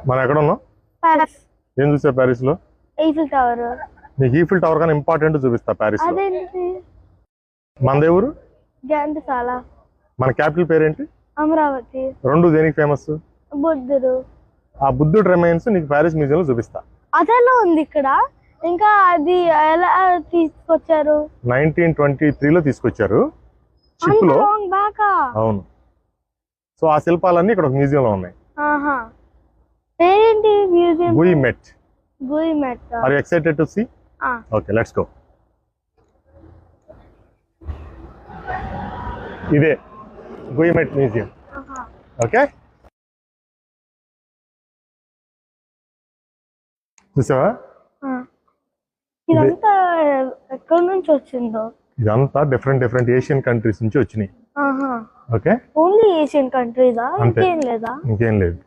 మనం ఎక్కడ ఉన్నాం? ప్యారిస్. ఏం చూసా ప్యారిస్ లో? Eiffel tower. నీకు ఈఫిల్ టవర్ కానీ ఇంపార్టెంట్ చూపిస్తా ప్యారిస్ లో. అదేంటి? మన దేవురు ఘంటసాల. మన క్యాపిటల్ పేరేంటి? అమరావతి. రెండు దేనికి ఫేమస్? బుద్ధుడు. ఆ బుద్ధుడు రిమైన్స్ నీకు ప్యారిస్ మ్యూజియం లో చూపిస్తా. అదెలా ఉంది ఇక్కడ? ఇంకా అది ఎలా తీసుకొచ్చారు? 1923 లో తీసుకొచ్చారు షిప్ లో. అవును. సో ఆ శిల్పాలన్నీ ఇక్కడ ఒక మ్యూజియం లో ఉన్నాయి. పేరేంటి museum? Guimet. Guimet. Are you excited to see? Okay, let's go. ఇదే గుయిమెట్ మ్యూజియం. ఓకే, చూసావా? ఇదంతా ఎక్కడి నుంచి వచ్చిందో? ఇదంతా డిఫరెంట్ ఏషియన్ కంట్రీస్ నుంచి వచ్చినాయి. ఓకే, ఓన్లీ ఏషియన్ కంట్రీదా? ఇంకేం లేదా? ఇంకేం లేదు.